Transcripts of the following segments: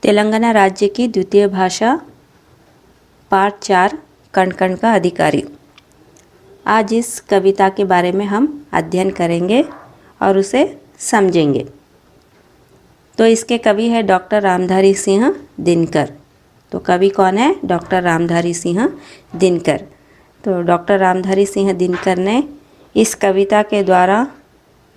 तेलंगाना राज्य की द्वितीय भाषा पार्ट 4 कण कण का अधिकारी। आज इस कविता के बारे में हम अध्ययन करेंगे और उसे समझेंगे। तो इसके कवि है डॉक्टर रामधारी सिंह दिनकर। तो कवि कौन है? डॉक्टर रामधारी सिंह दिनकर। तो डॉक्टर रामधारी सिंह दिनकर ने इस कविता के द्वारा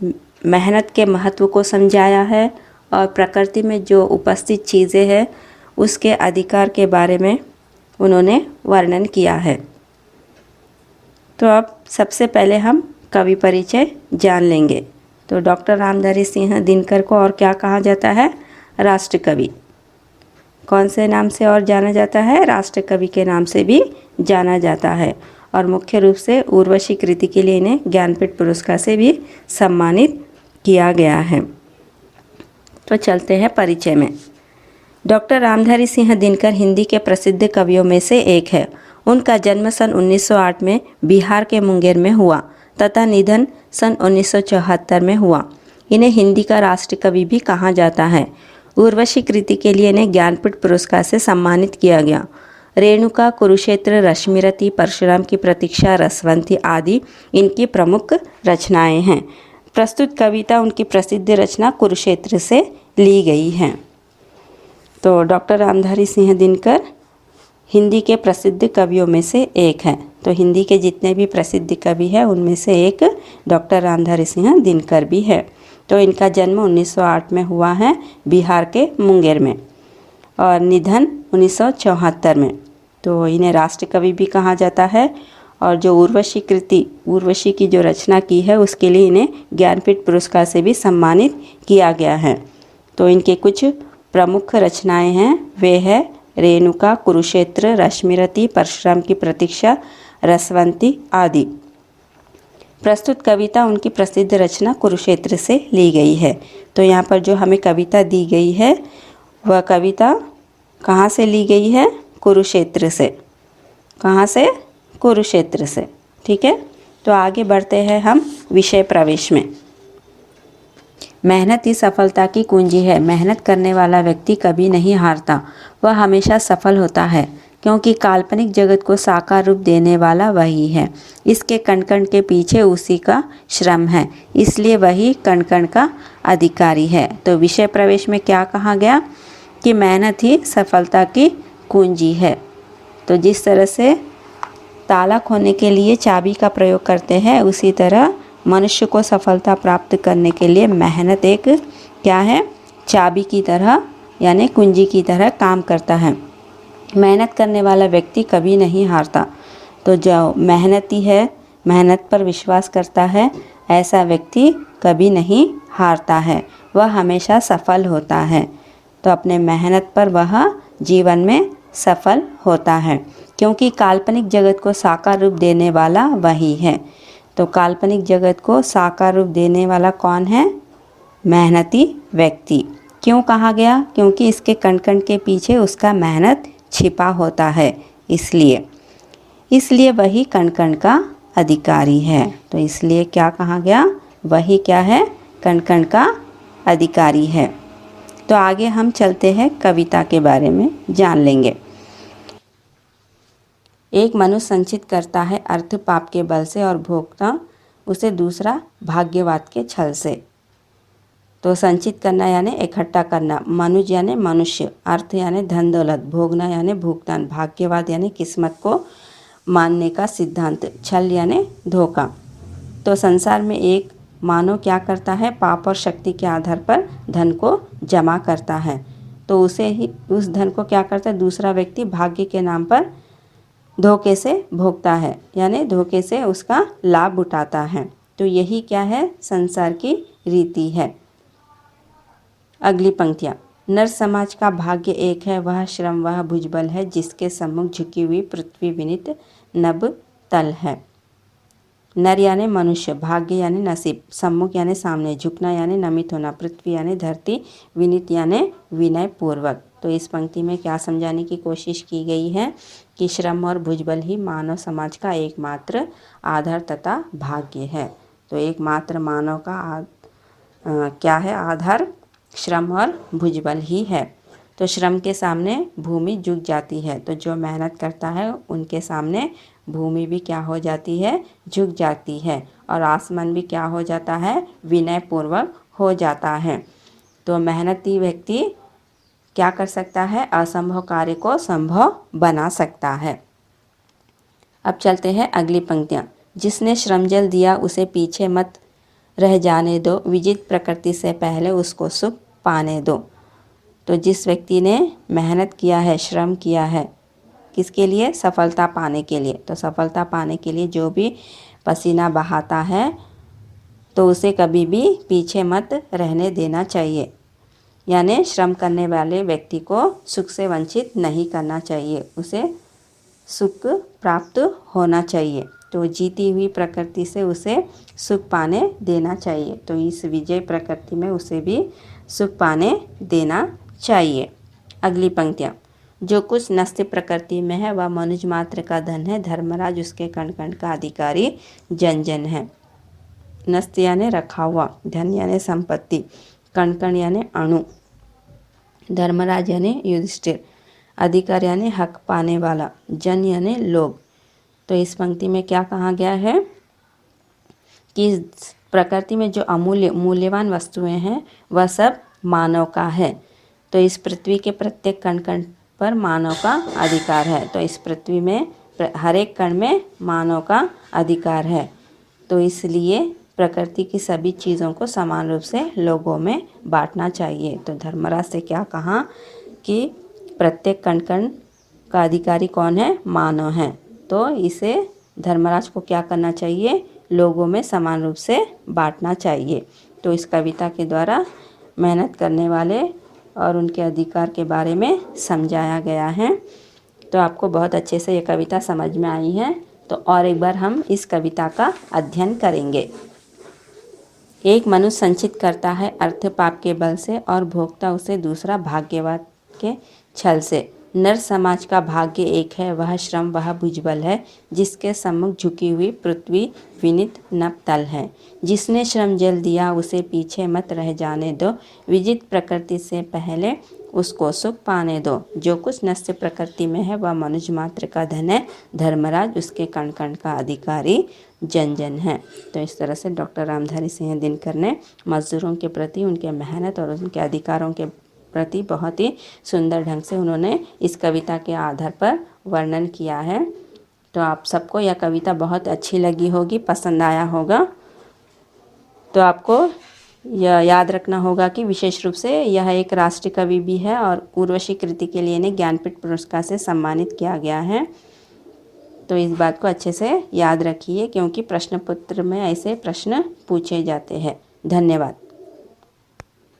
मेहनत के महत्व को समझाया है और प्रकृति में जो उपस्थित चीज़ें हैं उसके अधिकार के बारे में उन्होंने वर्णन किया है। तो अब सबसे पहले हम कवि परिचय जान लेंगे। तो डॉक्टर रामधारी सिंह दिनकर को और क्या कहा जाता है? राष्ट्र कवि। कौन से नाम से और जाना जाता है? राष्ट्र कवि के नाम से भी जाना जाता है। और मुख्य रूप से उर्वशी कृति के लिए इन्हें ज्ञानपीठ पुरस्कार से भी सम्मानित किया गया है। तो चलते हैं परिचय में। डॉक्टर रामधारी सिंह दिनकर हिंदी के प्रसिद्ध कवियों में से एक है। उनका जन्म सन 1908 में बिहार के मुंगेर में हुआ तथा निधन सन 1974 में हुआ। इन्हें हिंदी का राष्ट्र कवि भी कहा जाता है। उर्वशी कृति के लिए इन्हें ज्ञानपीठ पुरस्कार से सम्मानित किया गया। रेणुका, कुरुक्षेत्र, रश्मिरथी, परशुराम की प्रतीक्षा, रसवंती आदि इनकी प्रमुख रचनाएं हैं। प्रस्तुत कविता उनकी प्रसिद्ध रचना कुरुक्षेत्र से ली गई है। तो डॉक्टर रामधारी सिंह दिनकर हिंदी के प्रसिद्ध कवियों में से एक हैं। तो हिंदी के जितने भी प्रसिद्ध कवि हैं उनमें से एक डॉक्टर रामधारी सिंह दिनकर भी है। तो इनका जन्म 1908 में हुआ है बिहार के मुंगेर में और निधन 1974 में। तो इन्हें राष्ट्र कवि भी कहा जाता है और जो उर्वशी कृति, उर्वशी की जो रचना की है उसके लिए इन्हें ज्ञानपीठ पुरस्कार से भी सम्मानित किया गया है। तो इनके कुछ प्रमुख रचनाएं हैं, वे है रेणुका, कुरुक्षेत्र, रश्मिरथी, परशुराम की प्रतीक्षा, रसवंती आदि। प्रस्तुत कविता उनकी प्रसिद्ध रचना कुरुक्षेत्र से ली गई है। तो यहाँ पर जो हमें कविता दी गई है वह कविता कहाँ से ली गई है? कुरुक्षेत्र से। कहाँ से? कुरुक्षेत्र से। ठीक है। तो आगे बढ़ते हैं हम विषय प्रवेश में। मेहनत ही सफलता की कुंजी है। मेहनत करने वाला व्यक्ति कभी नहीं हारता, वह हमेशा सफल होता है, क्योंकि काल्पनिक जगत को साकार रूप देने वाला वही है। इसके कण कण के पीछे उसी का श्रम है, इसलिए वही कण कण का अधिकारी है। तो विषय प्रवेश में क्या कहा गया कि मेहनत ही सफलता की कुंजी है। तो जिस तरह से ताला खोलने के लिए चाबी का प्रयोग करते हैं उसी तरह मनुष्य को सफलता प्राप्त करने के लिए मेहनत एक क्या है? चाबी की तरह यानी कुंजी की तरह काम करता है। मेहनत करने वाला व्यक्ति कभी नहीं हारता। तो जो मेहनती है, मेहनत पर विश्वास करता है, ऐसा व्यक्ति कभी नहीं हारता है, वह हमेशा सफल होता है। तो अपने मेहनत पर वह जीवन में सफल होता है, क्योंकि काल्पनिक जगत को साकार रूप देने वाला वही है। तो काल्पनिक जगत को साकार रूप देने वाला कौन है? मेहनती व्यक्ति। क्यों कहा गया? क्योंकि इसके कण कण के पीछे उसका मेहनत छिपा होता है, इसलिए वही कण कण का अधिकारी है। तो इसलिए क्या कहा गया? वही क्या है? कण कण का अधिकारी है। तो आगे हम चलते हैं कविता के बारे में जान लेंगे। एक मनुष्य संचित करता है अर्थ पाप के बल से और भोगता उसे दूसरा भाग्यवाद के छल से। तो संचित करना यानी इकट्ठा करना, मनुज यानी मनुष्य, अर्थ यानी धन दौलत, भोगना यानी भुगतान, भाग्यवाद यानी किस्मत को मानने का सिद्धांत, छल यानी धोखा। तो संसार में एक मानव क्या करता है? पाप और शक्ति के आधार पर धन को जमा करता है। तो उसे ही उस धन को क्या करता है? दूसरा व्यक्ति भाग्य के नाम पर धोखे से भोगता है, यानी धोखे से उसका लाभ उठाता है। तो यही क्या है? संसार की रीति है। अगली पंक्तियाँ। नर समाज का भाग्य एक है, वह श्रम वह भुजबल है, जिसके सम्मुख झुकी हुई पृथ्वी विनित नभ तल है। नर यानी मनुष्य, भाग्य यानी नसीब, सम्मुख यानी सामने, झुकना यानी नमित होना, पृथ्वी यानी धरती, विनित यानी विनय पूर्वक। तो इस पंक्ति में क्या समझाने की कोशिश की गई है कि श्रम और भुजबल ही मानव समाज का एकमात्र आधार तथा भाग्य है। तो एकमात्र मानव का क्या है? आधार श्रम और भुजबल ही है। तो श्रम के सामने भूमि झुक जाती है। तो जो मेहनत करता है उनके सामने भूमि भी क्या हो जाती है, झुक जाती है। और आसमान भी क्या हो जाता है, विनयपूर्वक हो जाता है। तो मेहनती व्यक्ति क्या कर सकता है, असंभव कार्य को संभव बना सकता है। अब चलते हैं अगली पंक्तियाँ। जिसने श्रम जल दिया उसे पीछे मत रह जाने दो, विजित प्रकृति से पहले उसको सुख पाने दो। तो जिस व्यक्ति ने मेहनत किया है, श्रम किया है, किसके लिए, सफलता पाने के लिए। तो सफलता पाने के लिए जो भी पसीना बहाता है तो उसे कभी भी पीछे मत रहने देना चाहिए। यानी श्रम करने वाले व्यक्ति को सुख से वंचित नहीं करना चाहिए, उसे सुख प्राप्त होना चाहिए। तो जीती हुई प्रकृति से उसे सुख पाने देना चाहिए। तो इस विजय प्रकृति में उसे भी सुख पाने देना चाहिए। अगली पंक्तियाँ। जो कुछ नस्त्य प्रकृति में है वह मनुष्य मात्र का धन है, धर्मराज उसके कण कण का अधिकारी जन जन है। नस्त्य यानी रखा हुआ, धन यानी संपत्ति, कण कण यानी अणु, धर्मराज यानी युधिष्ठिर, अधिकार यानी हक पाने वाला, जन यानी लोग। तो इस पंक्ति में क्या कहा गया है कि प्रकृति में जो मूल्यवान वस्तुएं हैं वह सब मानव का है। तो इस पृथ्वी के प्रत्येक कण कण पर मानव का अधिकार है। तो इस पृथ्वी में हर एक कण में मानव का अधिकार है। तो इसलिए प्रकृति की सभी चीज़ों को समान रूप से लोगों में बांटना चाहिए। तो धर्मराज से क्या कहा कि प्रत्येक कण कण का अधिकारी कौन है, मानव है। तो इसे धर्मराज को क्या करना चाहिए, लोगों में समान रूप से बांटना चाहिए। तो इस कविता के द्वारा मेहनत करने वाले और उनके अधिकार के बारे में समझाया गया है। तो आपको बहुत अच्छे से ये कविता समझ में आई है। तो और एक बार हम इस कविता का अध्ययन करेंगे। एक मनुष्य संचित करता है अर्थ पाप के बल से और भोगता उसे दूसरा भाग्यवाद के छल से। नर समाज का भाग्य एक है, वह श्रम वह भुजबल है, जिसके सम्मुख झुकी हुई पृथ्वी विनीत नभ तल है। जिसने श्रम जल दिया उसे पीछे मत रह जाने दो, विजित प्रकृति से पहले उसको सुख पाने दो। जो कुछ नस्य प्रकृति में है वह मनुष्य मात्र का धन है, धर्मराज उसके कण कण का अधिकारी जन जन है। तो इस तरह से डॉक्टर रामधारी सिंह दिनकर ने मजदूरों के प्रति उनके मेहनत और उनके अधिकारों के प्रति बहुत ही सुंदर ढंग से उन्होंने इस कविता के आधार पर वर्णन किया है। तो आप सबको यह कविता बहुत अच्छी लगी होगी, पसंद आया होगा। तो आपको यह याद रखना होगा कि विशेष रूप से यह एक राष्ट्रीय कवि भी है और उर्वशी कृति के लिए इन्हें ज्ञानपीठ पुरस्कार से सम्मानित किया गया है। तो इस बात को अच्छे से याद रखिए क्योंकि प्रश्न पत्र में ऐसे प्रश्न पूछे जाते हैं। धन्यवाद।